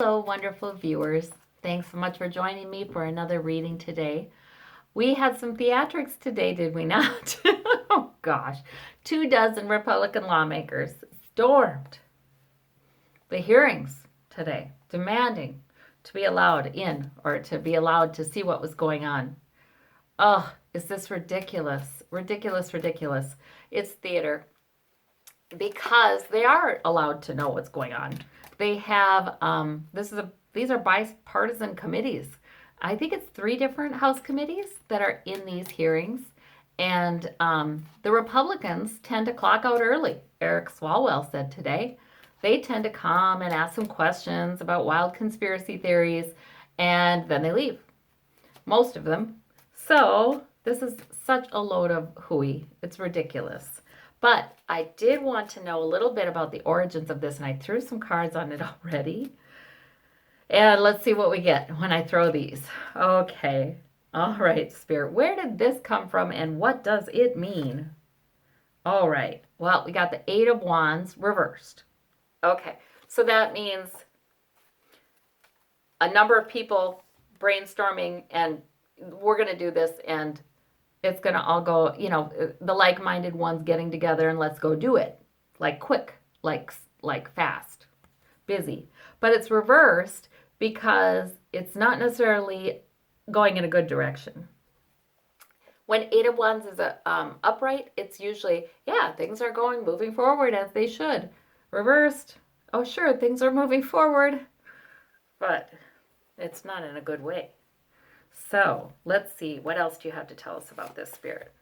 Hello, wonderful viewers. Thanks so much for joining me for another reading today. We had some theatrics today, did we not? Oh gosh. 24 Republican lawmakers stormed the hearings today, demanding to be allowed in or to be allowed to see what was going on. Oh, is this ridiculous? Ridiculous, ridiculous. It's theater because they are allowed to know what's going on. They have these are bipartisan committees. I think it's 3 different House committees that are in these hearings, and the Republicans tend to clock out early. Eric Swalwell said today they tend to come and ask some questions about wild conspiracy theories, and then they leave. Most of them. So this is such a load of hooey. It's ridiculous. But I did want to know a little bit about the origins of this, and I threw some cards on it already. And let's see what we get when I throw these. Okay. All right, Spirit. Where did this come from, and what does it mean? All right. Well, we got the 8 of Wands reversed. Okay. So that means a number of people brainstorming, and we're going to do this, and it's going to all go, the like-minded ones getting together and let's go do it. Like quick, like fast, busy. But it's reversed because it's not necessarily going in a good direction. When 8 of Wands is upright, it's usually, things are moving forward as they should. Reversed, oh sure, things are moving forward, but it's not in a good way. So let's see, what else do you have to tell us about this, Spirit?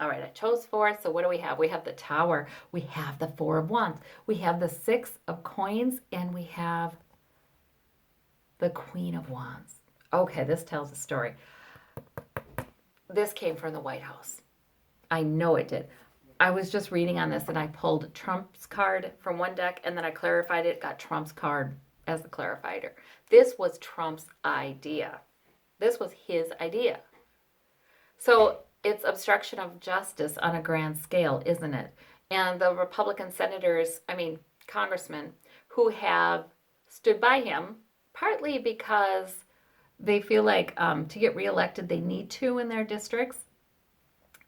All right, I chose 4, so what do we have? We have the Tower, we have the 4 of Wands, we have the 6 of Coins, and we have the Queen of Wands. Okay, this tells a story. This came from the White House. I know it did. I was just reading on this, and I pulled Trump's card from one deck, and then I clarified it, got Trump's card as the clarifier. This was Trump's idea. This was his idea. So it's obstruction of justice on a grand scale, isn't it? And the Republican senators, congressmen, who have stood by him, partly because they feel like to get reelected they need to in their districts.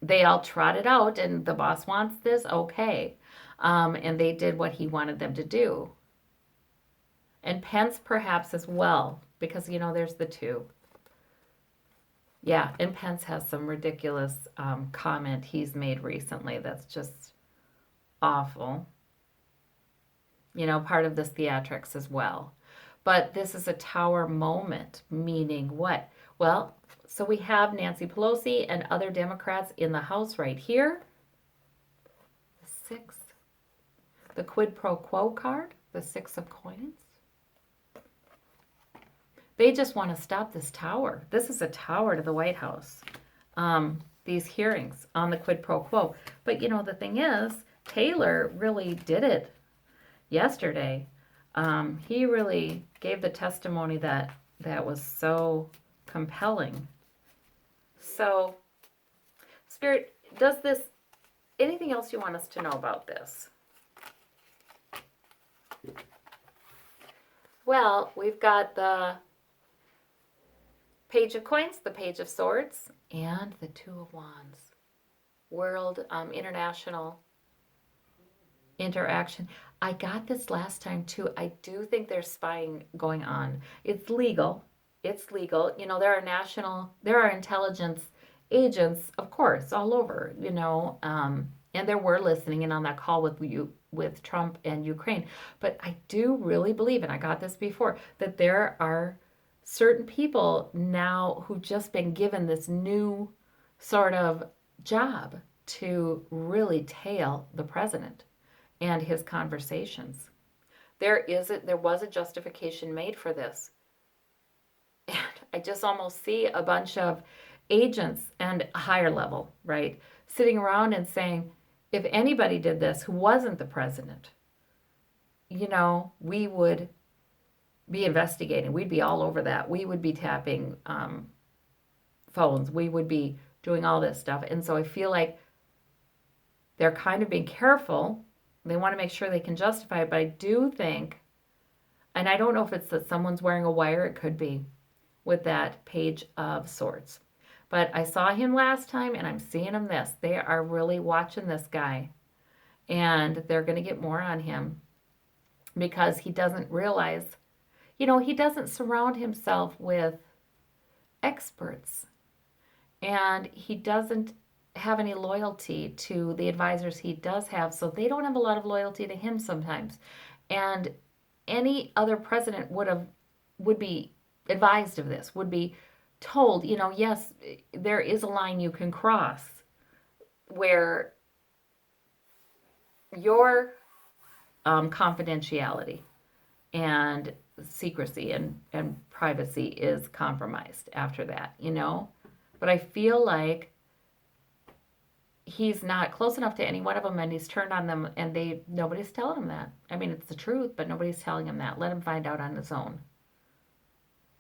They all trotted out, and the boss wants this, okay. And they did what he wanted them to do. And Pence perhaps as well, because, there's the 2. Yeah, and Pence has some ridiculous comment he's made recently that's just awful. Part of this theatrics as well. But this is a Tower moment, meaning what? Well, so we have Nancy Pelosi and other Democrats in the House right here. The 6, the quid pro quo card, the 6 of Coins. They just want to stop this Tower. This is a Tower to the White House. These hearings on the quid pro quo. But the thing is, Taylor really did it yesterday. He really gave the testimony that was so compelling. So, Spirit, does this, anything else you want us to know about this? Well, we've got the Page of Coins, the Page of Swords, and the 2 of Wands. World, international interaction. I got this last time too. I do think there's spying going on. It's legal. It's legal. There are intelligence agents, of course, all over, and there were listening in on that call with Trump and Ukraine. But I do really believe, and I got this before, that there are certain people now who've just been given this new sort of job to really tail the president and his conversations. There was a justification made for this. And I just almost see a bunch of agents and higher level, right, sitting around and saying, if anybody did this who wasn't the president, we would be investigating. We'd be all over that. We would be tapping phones. We would be doing all this stuff. And so I feel like they're kind of being careful. They want to make sure they can justify it. But I do think And I don't know if it's that someone's wearing a wire. It could be with that Page of Swords. But I saw him last time and I'm seeing him this. They are really watching this guy. And they're going to get more on him because he doesn't realize, he doesn't surround himself with experts. And he doesn't have any loyalty to the advisors he does have. So they don't have a lot of loyalty to him sometimes. And any other president would be advised of this, would be told, yes, there is a line you can cross where your confidentiality and secrecy and privacy is compromised after that, But I feel like he's not close enough to any one of them, and he's turned on them, and nobody's telling him that. I mean, it's the truth, but nobody's telling him that. Let him find out on his own.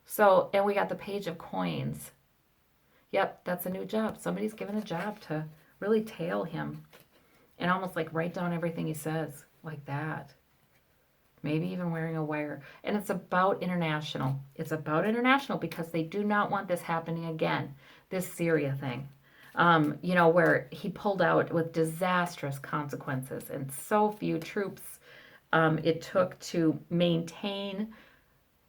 So, and we got the Page of Coins. Yep, that's a new job. Somebody's given a job to really tail him and almost like write down everything he says like that. Maybe even wearing a wire. And it's about international. It's about international because they do not want this happening again, this Syria thing. Where he pulled out with disastrous consequences and so few troops it took to maintain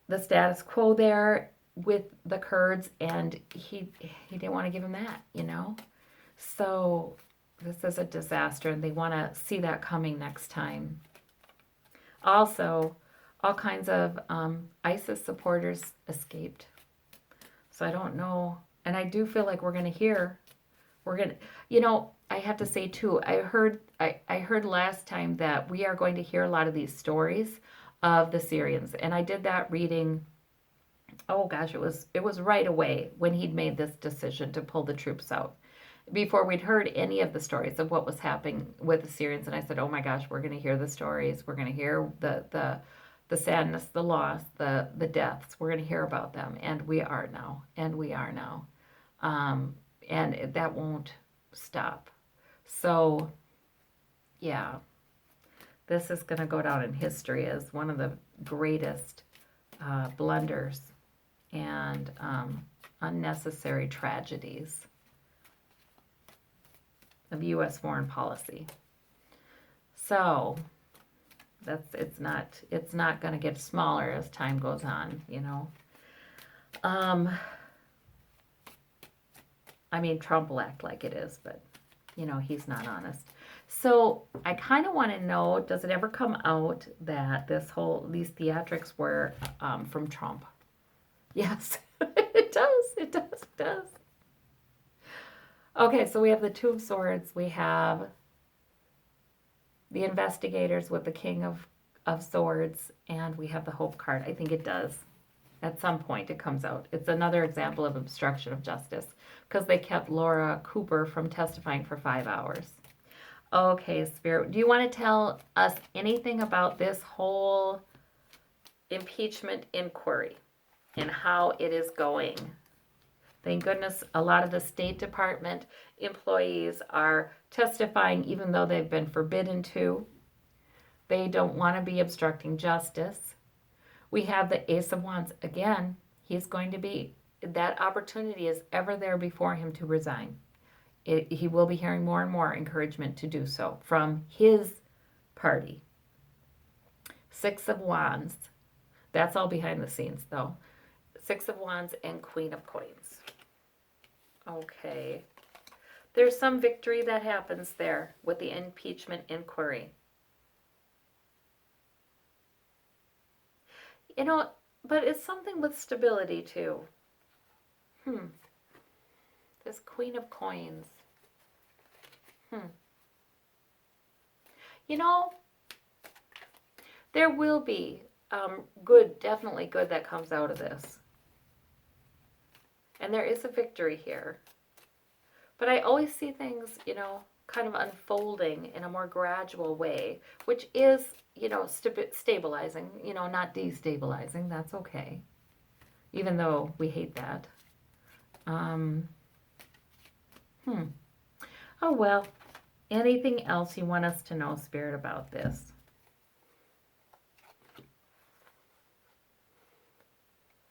the status quo there with the Kurds, and he didn't want to give him that, So this is a disaster, and they want to see that coming next time. Also, all kinds of ISIS supporters escaped. So I don't know, and I do feel like we're going to hear. I have to say too, I heard last time that we are going to hear a lot of these stories of the Syrians. And I did that reading, oh gosh, it was right away when he'd made this decision to pull the troops out. Before we'd heard any of the stories of what was happening with the Syrians. And I said, oh my gosh, we're going to hear the stories. We're going to hear the sadness, the loss, the deaths. We're going to hear about them. And we are now. And that won't stop. So, yeah, this is going to go down in history as one of the greatest blunders and unnecessary tragedies of U.S. foreign policy. So, it's not going to get smaller as time goes on, I mean, Trump will act like it is, but, he's not honest. So I kind of want to know, does it ever come out that these theatrics were from Trump? Yes, it does. Okay, so we have the Two of Swords. We have the investigators with the King of Swords, and we have the Hope card. I think it does. At some point it comes out. It's another example of obstruction of justice because they kept Laura Cooper from testifying for 5 hours. Okay, Spirit, do you want to tell us anything about this whole impeachment inquiry and how it is going? Thank goodness a lot of the State Department employees are testifying even though they've been forbidden to. They don't want to be obstructing justice. We have the Ace of Wands. Again, he's going to be, that opportunity is ever there before him to resign. He will be hearing more and more encouragement to do so from his party. Six of Wands. That's all behind the scenes, though. Six of Wands and Queen of Coins. Okay. There's some victory that happens there with the impeachment inquiry. But it's something with stability, too. This Queen of Coins. There will be good, definitely good that comes out of this. And there is a victory here. But I always see things, kind of unfolding in a more gradual way, which is, stabilizing, not destabilizing. That's okay. Even though we hate that. Oh, well. Anything else you want us to know, Spirit, about this?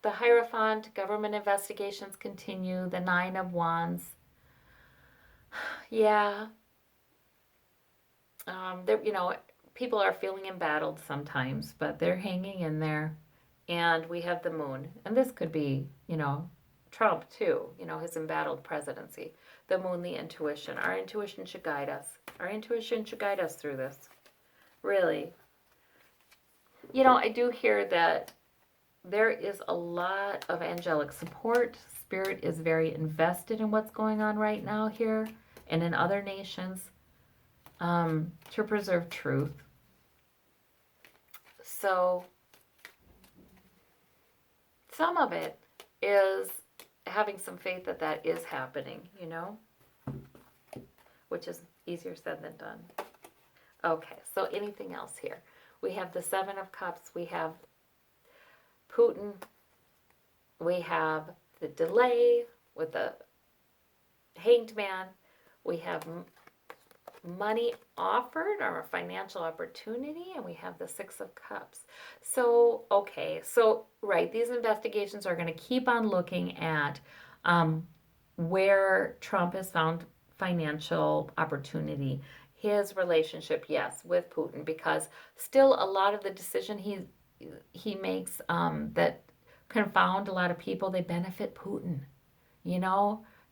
The Hierophant, government investigations continue. The Nine of Wands. Yeah. People are feeling embattled sometimes, but they're hanging in there. And we have the Moon. And this could be, Trump too, his embattled presidency. The Moon, the intuition. Our intuition should guide us. Our intuition should guide us through this. Really. I do hear that there is a lot of angelic support. Spirit is very invested in what's going on right now here and in other nations to preserve truth. So some of it is having some faith that that is happening, which is easier said than done. Okay, so anything else here? We have the Seven of Cups. We have Putin. We have the delay with the Hanged Man. We have money offered or a financial opportunity, and we have the Six of Cups. So, okay, right, these investigations are going to keep on looking at where Trump has found financial opportunity. His relationship, yes, with Putin, because still a lot of the decision he makes that confound a lot of people, they benefit Putin.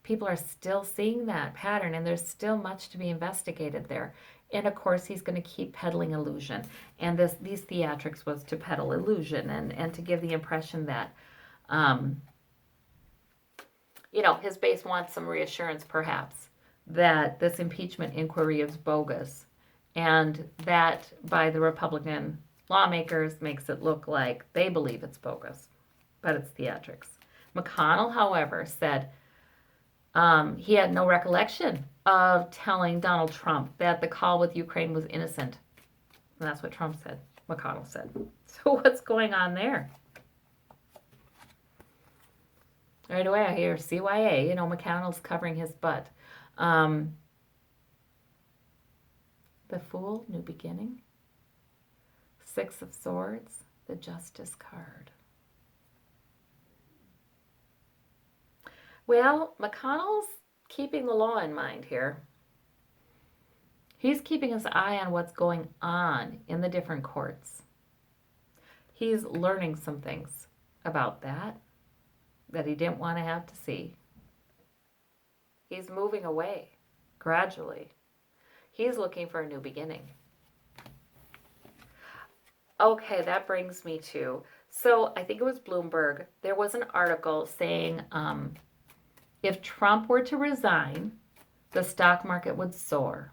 People are still seeing that pattern, and there's still much to be investigated there. And of course, he's going to keep peddling illusion. And these theatrics was to peddle illusion and to give the impression that, his base wants some reassurance, perhaps, that this impeachment inquiry is bogus, and that by the Republican lawmakers makes it look like they believe it's bogus, but it's theatrics. McConnell, however, said he had no recollection of telling Donald Trump that the call with Ukraine was innocent. And that's what Trump said, McConnell said. So what's going on there? Right away I hear CYA, McConnell's covering his butt. The Fool, New Beginning. Six of Swords, the Justice card. Well, McConnell's keeping the law in mind here. He's keeping his eye on what's going on in the different courts. He's learning some things about that he didn't want to have to see. He's moving away gradually. He's looking for a new beginning. Okay, that brings me to, so I think it was Bloomberg. There was an article saying if Trump were to resign, the stock market would soar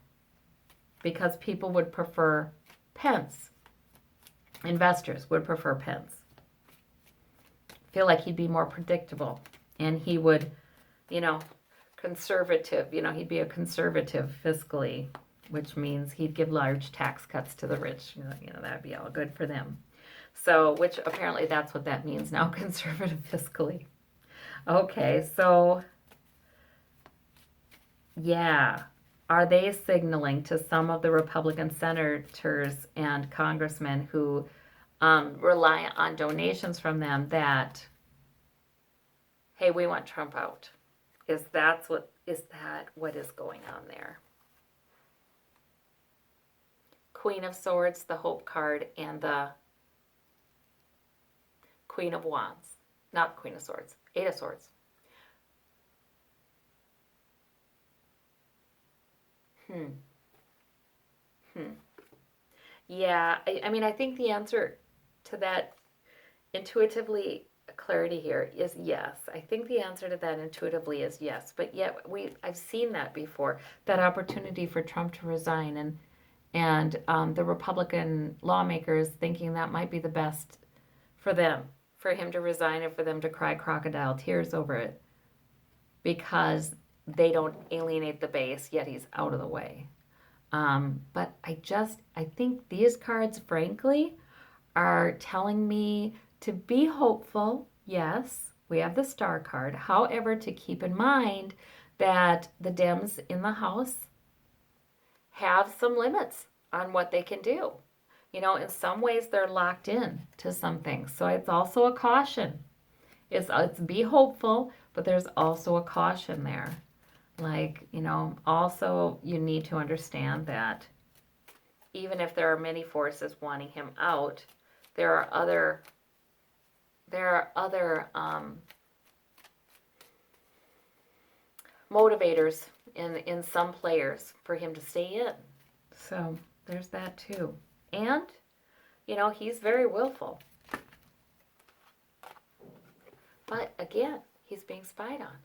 because people would prefer Pence. Investors would prefer Pence. Feel like he'd be more predictable, and he would, conservative, he'd be a conservative fiscally, which means he'd give large tax cuts to the rich. That'd be all good for them. So, which apparently that's what that means now, conservative fiscally. Okay, so yeah, are they signaling to some of the Republican senators and congressmen who rely on donations from them that, hey, we want Trump out? Is that what is going on there? Queen of Swords, the Hope card, and the Queen of Wands. Not Queen of Swords, Eight of Swords. Yeah, I think the answer to that intuitively, clarity here is yes. I think the answer to that intuitively is yes. But yet I've seen that before, that opportunity for Trump to resign, and the Republican lawmakers thinking that might be the best for them, for him to resign and for them to cry crocodile tears over it because they don't alienate the base, yet he's out of the way. But I think these cards, frankly, are telling me to be hopeful. Yes, we have the Star card. However, to keep in mind that the Dems in the House have some limits on what they can do. In some ways they're locked in to some things. So it's also a caution. It's be hopeful, but there's also a caution there. Like, also you need to understand that even if there are many forces wanting him out, there are other motivators in some players for him to stay in. So there's that too. And, he's very willful. But again, he's being spied on.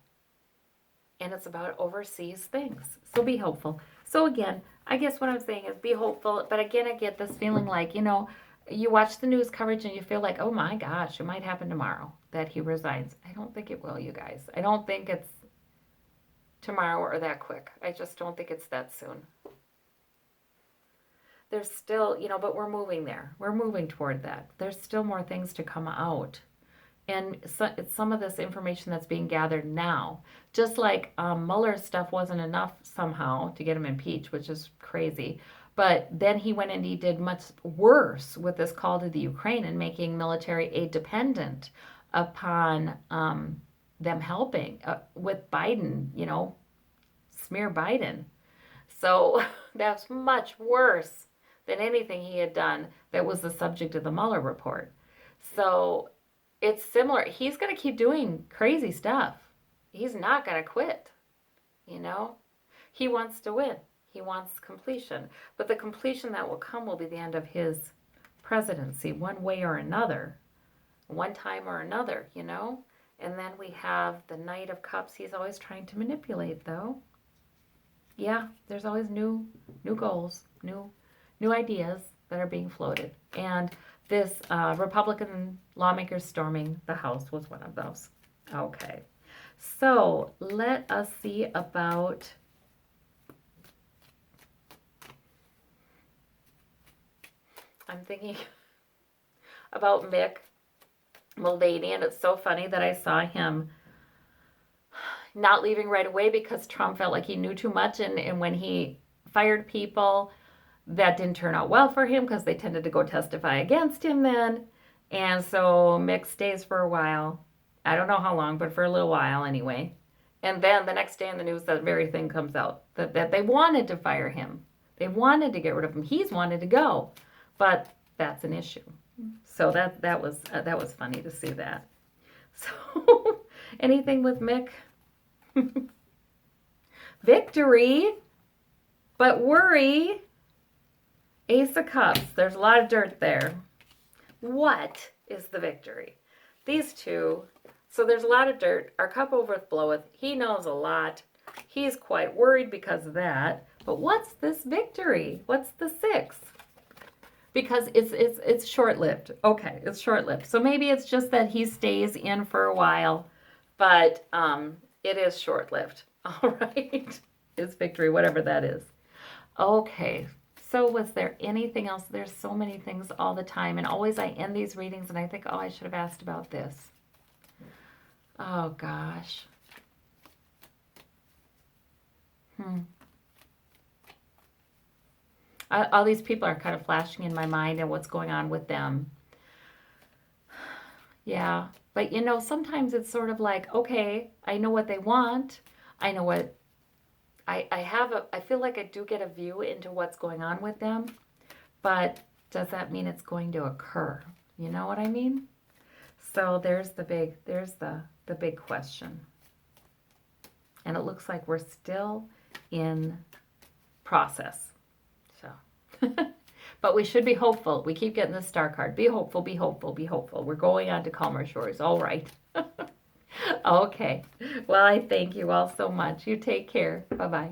And it's about overseas things. So be hopeful. So again, I guess what I'm saying is be hopeful. But again, I get this feeling like, you watch the news coverage and you feel like, oh my gosh, it might happen tomorrow that he resigns. I don't think it will, you guys. I don't think it's tomorrow or that quick. I just don't think it's that soon. There's still, but we're moving there. We're moving toward that. There's still more things to come out. And so, it's some of this information that's being gathered now. Just like Mueller's stuff wasn't enough somehow to get him impeached, which is crazy. But then he went and he did much worse with this call to the Ukraine and making military aid dependent upon them helping with Biden, smear Biden. So that's much worse than anything he had done that was the subject of the Mueller report. So it's similar. He's going to keep doing crazy stuff. He's not going to quit, He wants to win. He wants completion. But the completion that will come will be the end of his presidency, one way or another, one time or another, And then we have the Knight of Cups. He's always trying to manipulate, though. Yeah, there's always new goals, new ideas that are being floated. And this Republican lawmakers storming the House was one of those. Okay. So let us see about I'm thinking about Mick Mulvaney, and it's so funny that I saw him not leaving right away because Trump felt like he knew too much, and when he fired people, that didn't turn out well for him because they tended to go testify against him then. And so Mick stays for a while. I don't know how long, but for a little while anyway. And then the next day in the news, that very thing comes out, that they wanted to fire him. They wanted to get rid of him. He's wanted to go. But that's an issue. So that was funny to see that. So anything with Mick? Victory, but worry. Ace of Cups. There's a lot of dirt there. What is the victory? These two. So there's a lot of dirt. Our cup overfloweth. He knows a lot. He's quite worried because of that. But what's this victory? What's the 6? Because it's short-lived. Okay, it's short-lived. So maybe it's just that he stays in for a while, but it is short-lived. All right. It's victory, whatever that is. Okay. So was there anything else? There's so many things all the time, and always I end these readings and I think, oh, I should have asked about this. Oh, gosh. All these people are kind of flashing in my mind and what's going on with them. Yeah, but sometimes it's sort of like, okay, I know what they want. I know what I feel like I do get a view into what's going on with them, but does that mean it's going to occur? You know what I mean? So there's the big question. And it looks like we're still in process. So, but we should be hopeful. We keep getting the star card. Be hopeful, be hopeful, be hopeful. We're going on to calmer shores. All right. Okay. Well, I thank you all so much. You take care. Bye-bye.